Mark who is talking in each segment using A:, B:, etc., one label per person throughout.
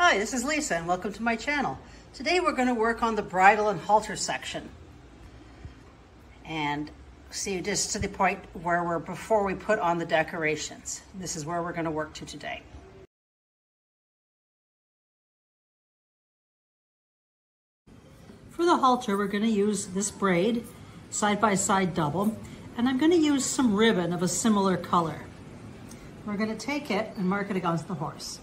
A: Hi, this is Lisa and welcome to my channel. Today we're going to work on the bridle and halter section. And see, just to the point where before we put on the decorations. This is where we're going to work to today. For the halter, we're going to use this braid, side-by-side double, and I'm going to use some ribbon of a similar color. We're going to take it and mark it against the horse.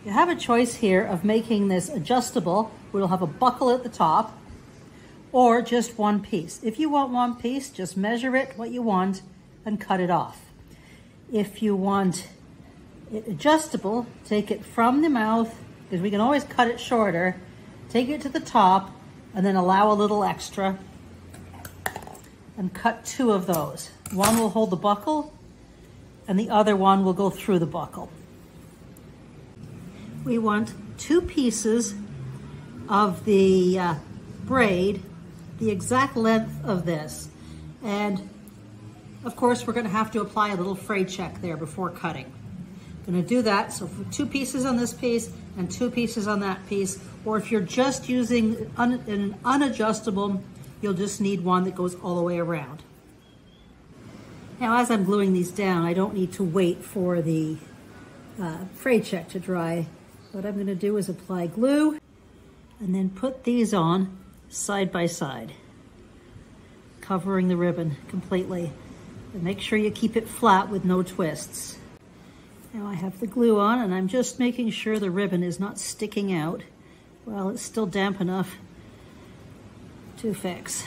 A: You have a choice here of making this adjustable. We'll have a buckle at the top, or just one piece. If you want one piece, just measure it what you want and cut it off. If you want it adjustable, take it from the mouth, because we can always cut it shorter, take it to the top, and then allow a little extra, and cut two of those. One will hold the buckle, and the other one will go through the buckle. We want two pieces of the braid, the exact length of this. And of course, we're going to have to apply a little fray check there before cutting. I'm going to do that. So for two pieces on this piece and two pieces on that piece, or if you're just using an unadjustable, you'll just need one that goes all the way around. Now, as I'm gluing these down, I don't need to wait for the fray check to dry. What I'm going to do is apply glue and then put these on side by side, covering the ribbon completely. And make sure you keep it flat with no twists. Now I have the glue on and I'm just making sure the ribbon is not sticking out while it's still damp enough to fix.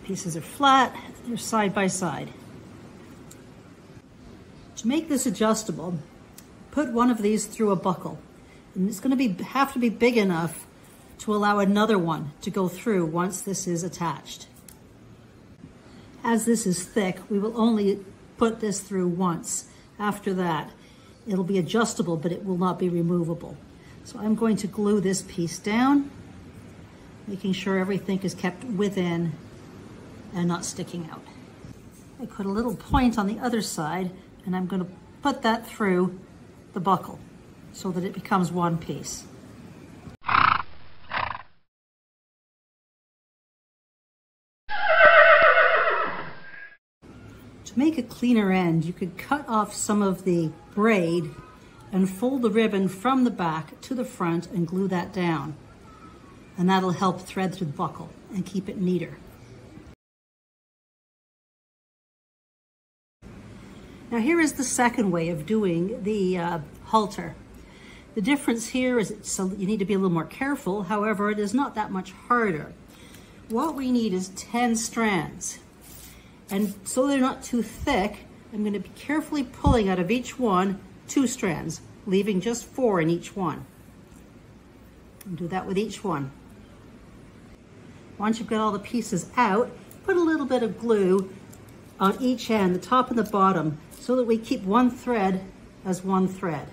A: Pieces are flat, they're side by side. To make this adjustable, put one of these through a buckle. And it's going to have to be big enough to allow another one to go through once this is attached. As this is thick, we will only put this through once. After that, it'll be adjustable, but it will not be removable. So I'm going to glue this piece down, making sure everything is kept within and not sticking out. I put a little point on the other side, and I'm going to put that through the buckle so that it becomes one piece. To make a cleaner end, you could cut off some of the braid and fold the ribbon from the back to the front and glue that down. And that'll help thread through the buckle and keep it neater. Now here is the second way of doing the halter. The difference here is you need to be a little more careful. However, it is not that much harder. What we need is 10 strands. And so they're not too thick, I'm going to be carefully pulling out of each one 2 strands, leaving just 4 in each one. And do that with each one. Once you've got all the pieces out, put a little bit of glue on each end, the top and the bottom, so that we keep one thread as one thread.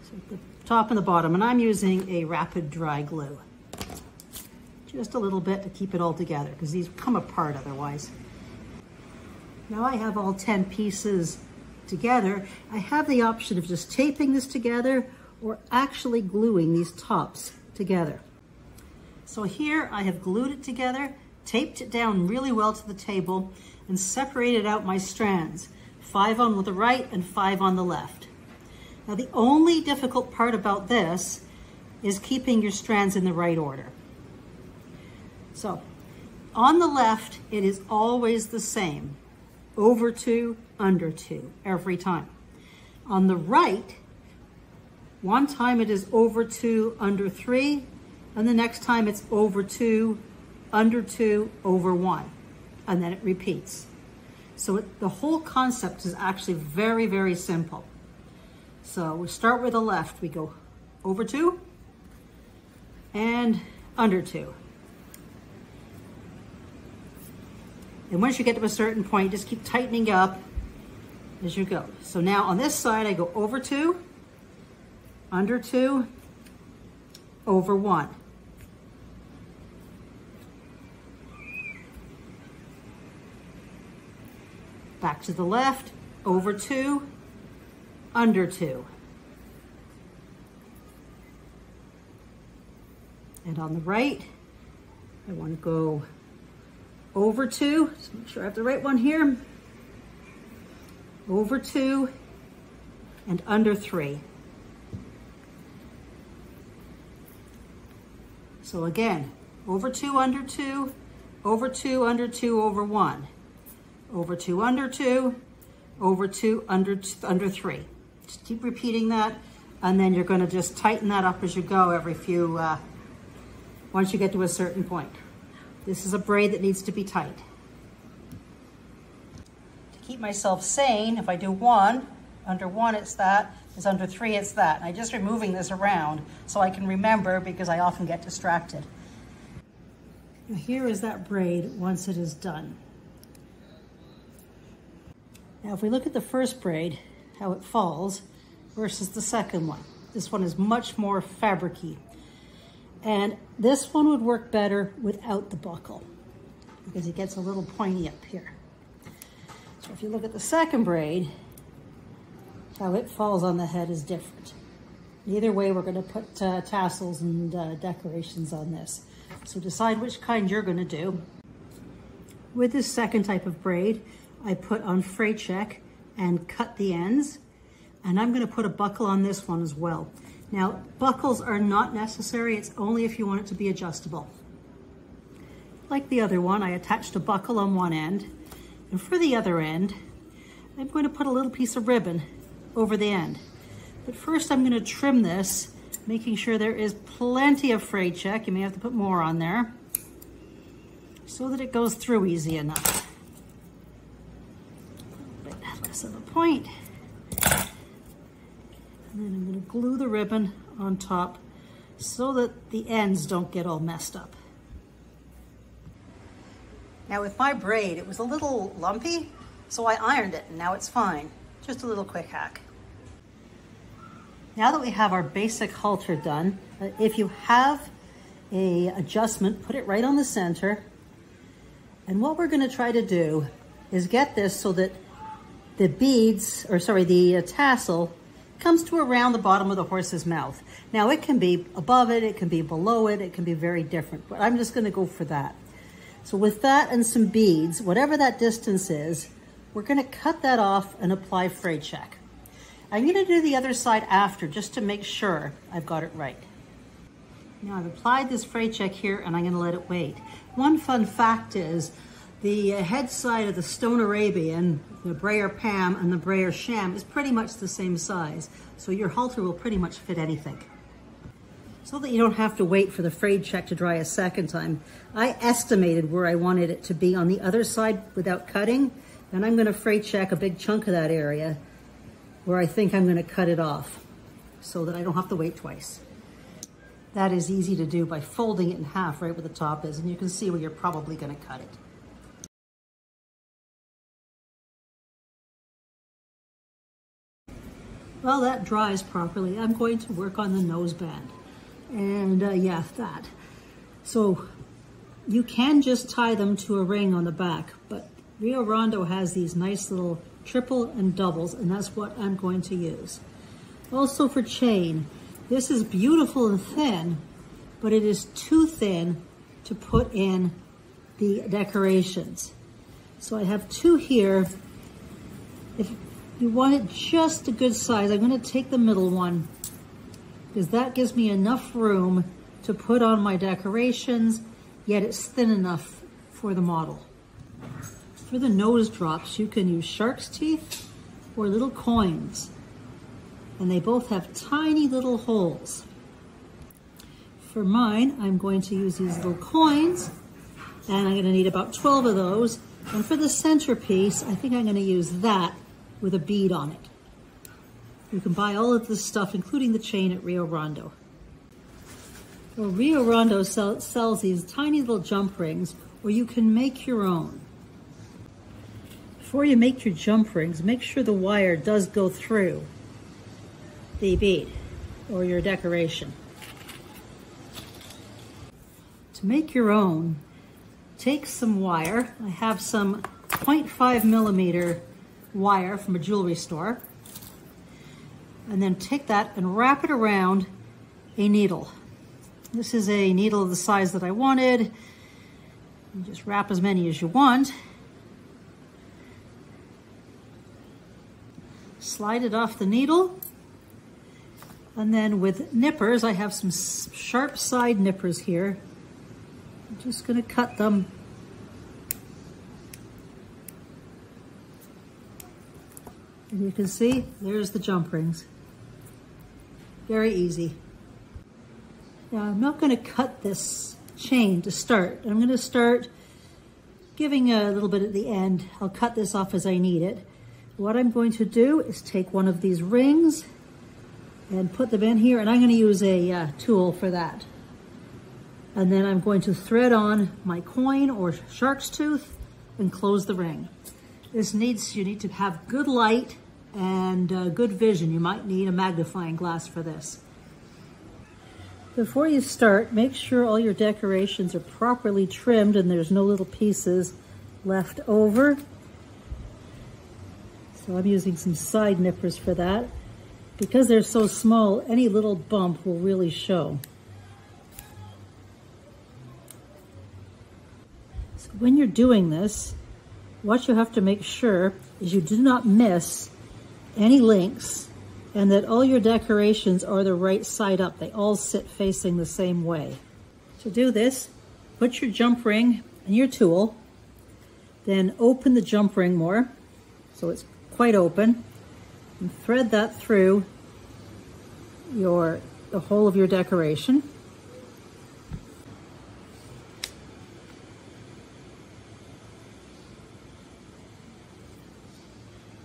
A: So the top and the bottom, and I'm using a rapid dry glue. Just a little bit to keep it all together, because these come apart otherwise. Now I have all 10 pieces together. I have the option of just taping this together or actually gluing these tops together. So here I have glued it together, taped it down really well to the table, and separated out my strands, 5 on the right and 5 on the left. Now the only difficult part about this is keeping your strands in the right order. So on the left, it is always the same, over 2, under 2, every time. On the right, one time it is over 2, under 3, and the next time it's over 2, under 2, over 1, and then it repeats. So the whole concept is actually very, very simple. So we start with the left. We go over 2 and under 2. And once you get to a certain point, just keep tightening up as you go. So now on this side, I go over 2, under 2, over 1. Back to the left, over 2, under 2. And on the right, I want to go over 2, just make sure I have the right one here, over 2 and under 3. So again, over 2, under 2, over 2, under 2, over 1, over 2, under 2, over 2, under 3. Just keep repeating that, and then you're going to just tighten that up as you go every few, once you get to a certain point. This is a braid that needs to be tight. To keep myself sane, if I do 1, under 1 it's that, is under 3 it's that. And I'm just removing this around so I can remember, because I often get distracted. Now here is that braid once it is done. Now if we look at the first braid, how it falls versus the second one. This one is much more fabricy. And this one would work better without the buckle because it gets a little pointy up here. So if you look at the second braid, how it falls on the head is different. Either way, we're going to put tassels and decorations on this. So decide which kind you're going to do. With this second type of braid, I put on fray check and cut the ends. And I'm going to put a buckle on this one as well. Now, buckles are not necessary. It's only if you want it to be adjustable. Like the other one, I attached a buckle on one end. And for the other end, I'm going to put a little piece of ribbon over the end. But first I'm going to trim this, making sure there is plenty of fray check. You may have to put more on there so that it goes through easy enough. A bit less of a point. And then I'm going to glue the ribbon on top so that the ends don't get all messed up. Now with my braid, it was a little lumpy, so I ironed it and now it's fine. Just a little quick hack. Now that we have our basic halter done, if you have an adjustment, put it right on the center. And what we're going to try to do is get this so that the beads, or sorry, the tassel comes to around the bottom of the horse's mouth. Now it can be above it, it can be below it, it can be very different, but I'm just going to go for that. So with that and some beads, whatever that distance is, we're going to cut that off and apply fray check. I'm going to do the other side after just to make sure I've got it right. Now I've applied this fray check here and I'm going to let it wait. One fun fact is the head side of the Stone Arabian, the Breyer Pam and the Breyer Sham is pretty much the same size. So your halter will pretty much fit anything. So that you don't have to wait for the frayed check to dry a second time, I estimated where I wanted it to be on the other side without cutting. And I'm going to fray check a big chunk of that area where I think I'm going to cut it off so that I don't have to wait twice. That is easy to do by folding it in half right where the top is, and you can see where you're probably going to cut it. While that dries properly, I'm going to work on the noseband. And yeah, that. So you can just tie them to a ring on the back, but RioRondo has these nice little triple and doubles, and that's what I'm going to use. Also for chain, this is beautiful and thin, but it is too thin to put in the decorations. So I have two here. If you want it just a good size, I'm going to take the middle one because that gives me enough room to put on my decorations, yet it's thin enough for the model. For the nose drops, you can use shark's teeth or little coins, and they both have tiny little holes. For mine, I'm going to use these little coins, and I'm going to need about 12 of those. And for the centerpiece, I think I'm going to use that with a bead on it. You can buy all of this stuff, including the chain, at RioRondo. Well, RioRondo sells these tiny little jump rings, or you can make your own. Before you make your jump rings, make sure the wire does go through the bead or your decoration. To make your own, take some wire. I have some 0.5 millimeter wire from a jewelry store. And then take that and wrap it around a needle. This is a needle of the size that I wanted. You just wrap as many as you want. Slide it off the needle. And then with nippers, I have some sharp side nippers here. I'm just going to cut them. And you can see, there's the jump rings. Very easy. Now I'm not going to cut this chain to start. I'm going to start giving a little bit at the end. I'll cut this off as I need it. What I'm going to do is take one of these rings and put them in here, and I'm going to use a tool for that. And then I'm going to thread on my coin or shark's tooth and close the ring. You need to have good light and good vision. You might need a magnifying glass for this. Before you start, make sure all your decorations are properly trimmed and there's no little pieces left over. So I'm using some side nippers for that. Because they're so small, any little bump will really show. So when you're doing this, what you have to make sure is you do not miss any links and that all your decorations are the right side up. They all sit facing the same way. To do this, put your jump ring in your tool, then open the jump ring more, so it's quite open, and thread that through the whole of your decoration.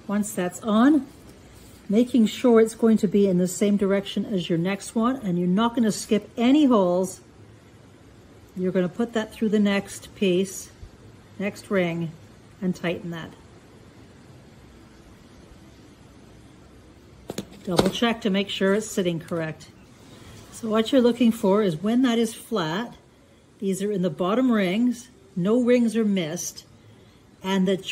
A: Once that's on, making sure it's going to be in the same direction as your next one, and you're not going to skip any holes. You're going to put that through the next piece, next ring, and tighten that. Double check to make sure it's sitting correct. So what you're looking for is when that is flat, these are in the bottom rings, no rings are missed, and that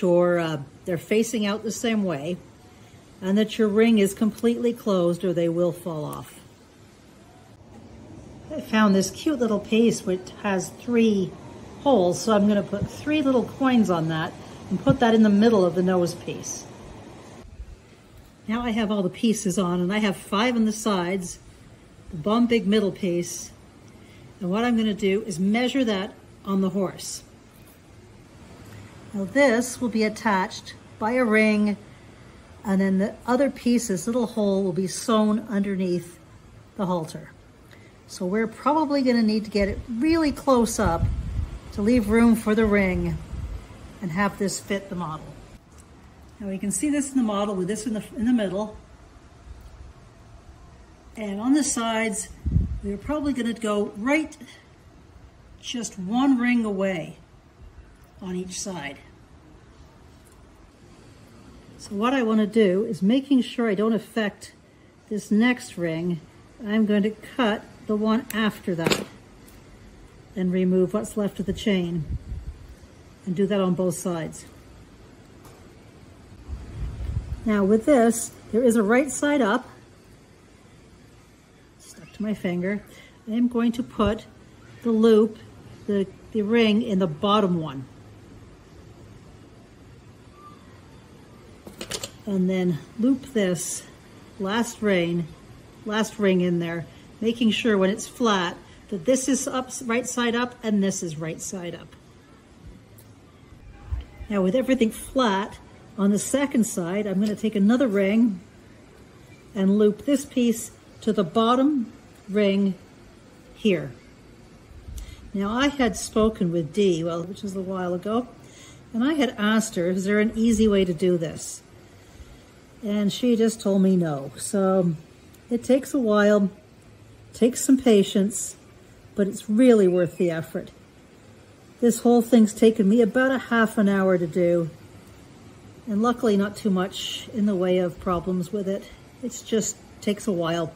A: they're facing out the same way, and that your ring is completely closed or they will fall off. I found this cute little piece which has 3 holes, so I'm going to put 3 little coins on that and put that in the middle of the nose piece. Now I have all the pieces on, and I have 5 on the sides, the big middle piece, and what I'm going to do is measure that on the horse. Now this will be attached by a ring, and then the other piece, this little hole, will be sewn underneath the halter. So we're probably going to need to get it really close up to leave room for the ring and have this fit the model. Now we can see this in the model with this in the middle. And on the sides, we're probably going to go right just 1 ring away on each side. So what I want to do is making sure I don't affect this next ring, I'm going to cut the one after that and remove what's left of the chain, and do that on both sides. Now with this, there is a right side up, stuck to my finger. I am going to put the loop, the ring in the bottom one. And then loop this last ring in there, making sure when it's flat that this is right side up and this is right side up. Now with everything flat, on the second side, I'm going to take another ring and loop this piece to the bottom ring here. Now I had spoken with Dee, which was a while ago, and I had asked her, is there an easy way to do this? And she just told me no. So it takes a while, takes some patience, but it's really worth the effort. This whole thing's taken me about a half an hour to do, and luckily not too much in the way of problems with it. It just takes a while.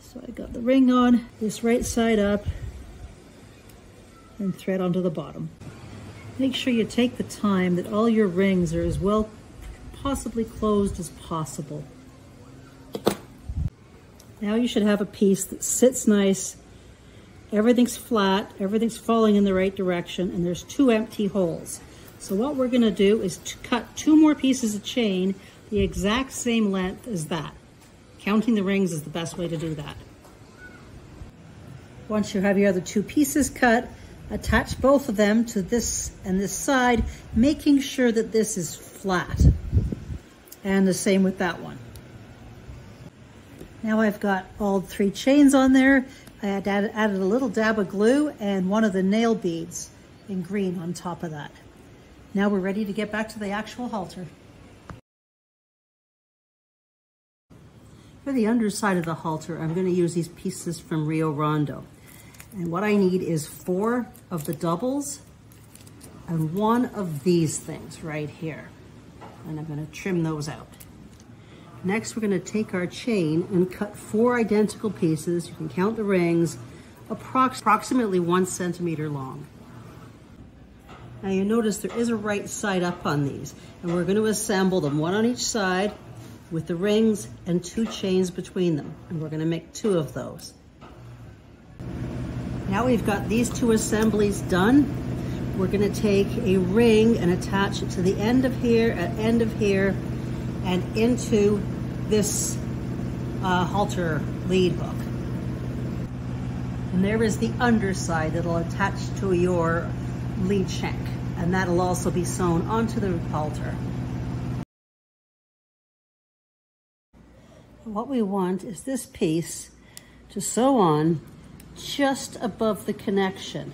A: So I got the ring on, this right side up, and thread onto the bottom. Make sure you take the time that all your rings are as well possibly closed as possible. Now you should have a piece that sits nice, everything's flat, everything's falling in the right direction, and there's 2 empty holes. So what we're gonna do is to cut 2 more pieces of chain the exact same length as that. Counting the rings is the best way to do that. Once you have your other 2 pieces cut, attach both of them to this and this side, making sure that this is flat. And the same with that one. Now I've got all 3 chains on there. I added a little dab of glue and one of the nail beads in green on top of that. Now we're ready to get back to the actual halter. For the underside of the halter, I'm going to use these pieces from RioRondo. And what I need is 4 of the doubles and 1 of these things right here. And I'm going to trim those out. Next, we're going to take our chain and cut 4 identical pieces. You can count the rings, approximately 1 centimeter long. Now you notice there is a right side up on these, and we're going to assemble them 1 on each side with the rings and 2 chains between them. And we're going to make 2 of those. Now we've got these 2 assemblies done. We're going to take a ring and attach it to the end of here, and into this halter lead hook. And there is the underside that'll attach to your lead shank, and that'll also be sewn onto the halter. What we want is this piece to sew on just above the connection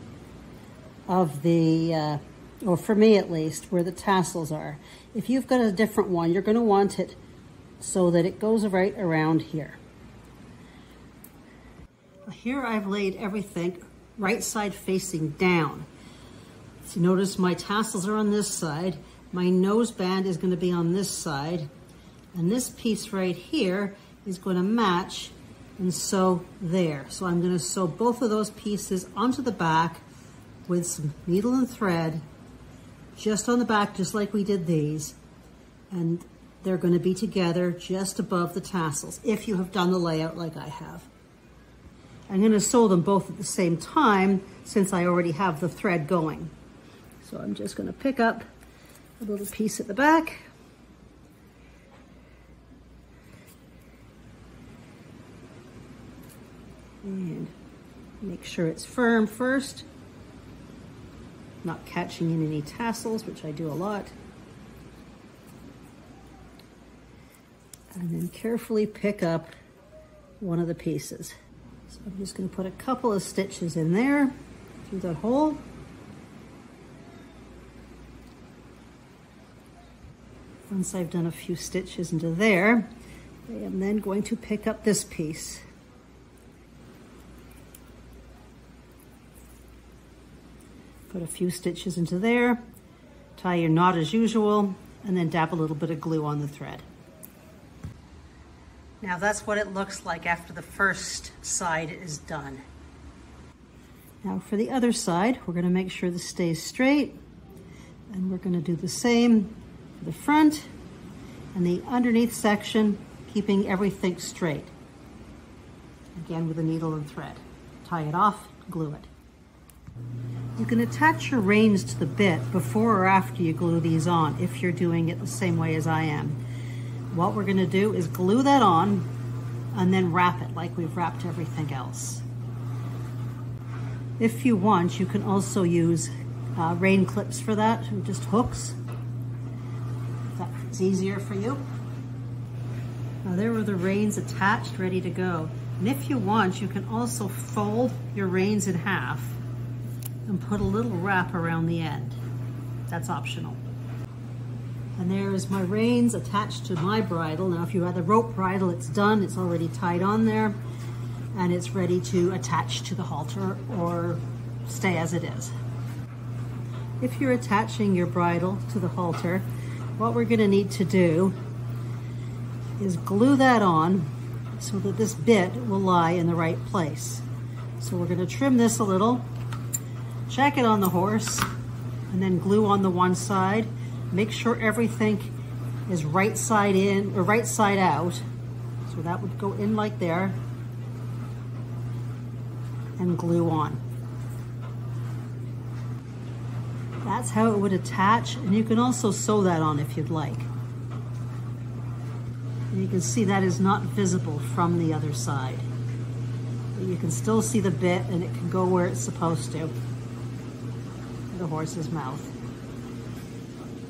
A: of the, or for me at least, where the tassels are. If you've got a different one, you're going to want it so that it goes right around here. Here I've laid everything right side facing down. So notice my tassels are on this side, my nose band is going to be on this side, and this piece right here is going to match and sew there. So I'm going to sew both of those pieces onto the back with some needle and thread, just on the back, just like we did these. And they're going to be together just above the tassels, if you have done the layout like I have. I'm going to sew them both at the same time since I already have the thread going. So I'm just going to pick up a little piece at the back. And make sure it's firm first, not catching in any tassels, which I do a lot. And then carefully pick up one of the pieces. So I'm just going to put a couple of stitches in there through that hole. Once I've done a few stitches into there, I am then going to pick up this piece. Put a few stitches into there, tie your knot as usual, and then dab a little bit of glue on the thread. Now that's what it looks like after the first side is done. Now for the other side, we're going to make sure this stays straight, and we're going to do the same for the front and the underneath section, keeping everything straight. Again with a needle and thread. Tie it off, glue it. You can attach your reins to the bit before or after you glue these on, if you're doing it the same way as I am. What we're going to do is glue that on and then wrap it like we've wrapped everything else. If you want, you can also use rein clips for that, or just hooks. If that's easier for you. Now there are the reins attached, ready to go. And if you want, you can also fold your reins in half and put a little wrap around the end. That's optional. And there is my reins attached to my bridle. Now if you had the rope bridle, it's done, it's already tied on there, and it's ready to attach to the halter or stay as it is. If you're attaching your bridle to the halter, what we're gonna need to do is glue that on so that this bit will lie in the right place. So we're gonna trim this a little, check it on the horse, and then glue on the one side. Make sure everything is right side in or right side out. So that would go in like there. and glue on. That's how it would attach, and you can also sew that on if you'd like. And you can see that is not visible from the other side. But you can still see the bit, and it can go where it's supposed to, the horse's mouth.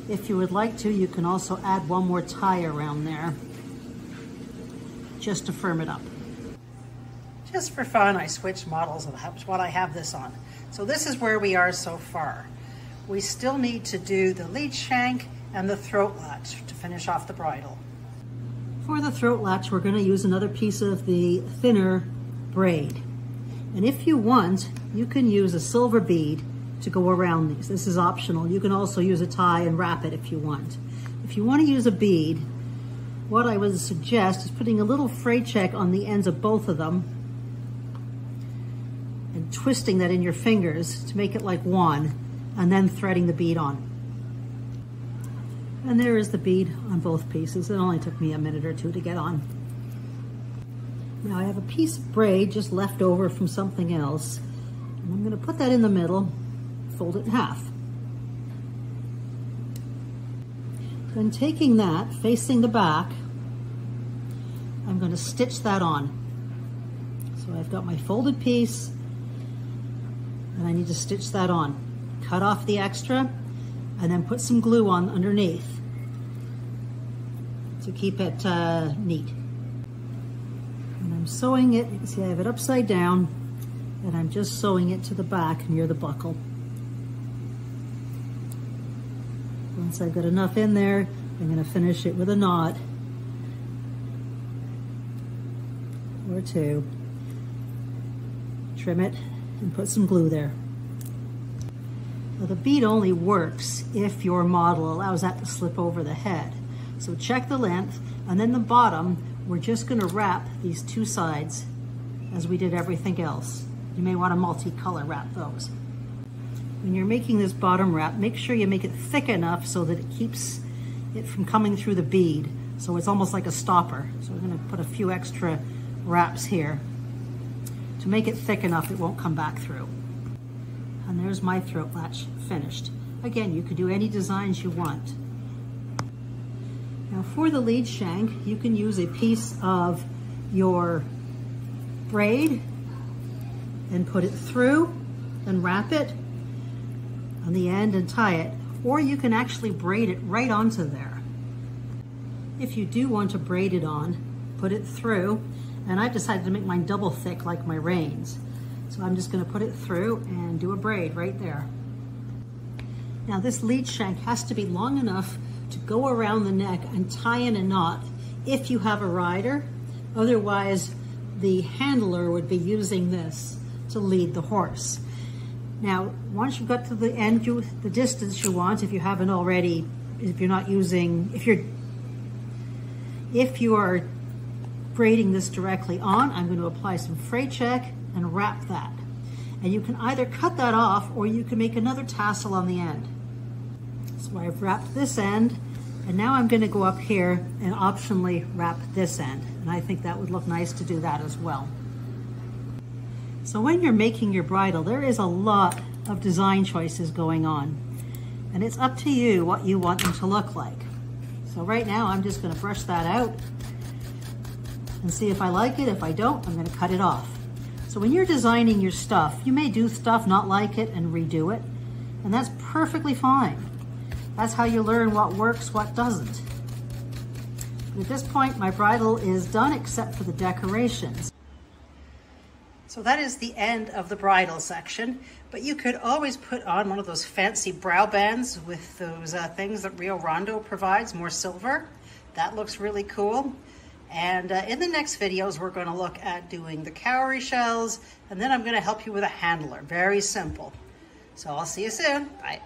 A: If you would like to, you can also add one more tie around there, just to firm it up. Just for fun, I switched models, and that's what I have this on. So this is where we are so far. We still need to do the lead shank and the throat latch to finish off the bridle. For the throat latch, we're going to use another piece of the thinner braid. And if you want, you can use a silver bead to go around these. This is optional. You can also use a tie and wrap it if you want. If you want to use a bead, what I would suggest is putting a little fray check on the ends of both of them and twisting that in your fingers to make it like one, and then threading the bead on. And there is the bead on both pieces. It only took me a minute or two to get on. Now I have a piece of braid just left over from something else, and I'm going to put that in the middle, fold it in half. Then taking that, facing the back, I'm going to stitch that on. So I've got my folded piece, and I need to stitch that on. Cut off the extra, and then put some glue on underneath to keep it neat. And I'm sewing it, you can see I have it upside down, and I'm just sewing it to the back near the buckle. Once I've got enough in there, I'm going to finish it with a knot or two, trim it, and put some glue there. Now the bead only works if your model allows that to slip over the head. So check the length, and then the bottom, we're just going to wrap these two sides as we did everything else. You may want to multicolor wrap those. When you're making this bottom wrap, make sure you make it thick enough so that it keeps it from coming through the bead. So it's almost like a stopper. So we're going to put a few extra wraps here to make it thick enough it won't come back through. And there's my throat latch finished. Again, you could do any designs you want. Now for the lead shank, you can use a piece of your braid and put it through and wrap it on the end and tie it, or you can actually braid it right onto there. If you do want to braid it on, put it through, and I've decided to make mine double thick like my reins. So I'm just going to put it through and do a braid right there. Now this lead shank has to be long enough to go around the neck and tie in a knot if you have a rider. Otherwise, the handler would be using this to lead the horse. Now, once you've got to the end, the distance you want, if you haven't already, if you are braiding this directly on, I'm going to apply some fray check and wrap that. And you can either cut that off or you can make another tassel on the end. So I've wrapped this end, and now I'm going to go up here and optionally wrap this end. And I think that would look nice to do that as well. So when you're making your bridle, there is a lot of design choices going on. And it's up to you what you want them to look like. So right now I'm just going to brush that out and see if I like it. If I don't, I'm going to cut it off. So when you're designing your stuff, you may do stuff, not like it, and redo it. And that's perfectly fine. That's how you learn what works, what doesn't. But at this point, my bridle is done except for the decorations. So that is the end of the bridle section, but you could always put on one of those fancy brow bands with those things that RioRondo provides, more silver. That looks really cool. And in the next videos, we're going to look at doing the cowrie shells, and then I'm going to help you with a handler. Very simple. So I'll see you soon. Bye.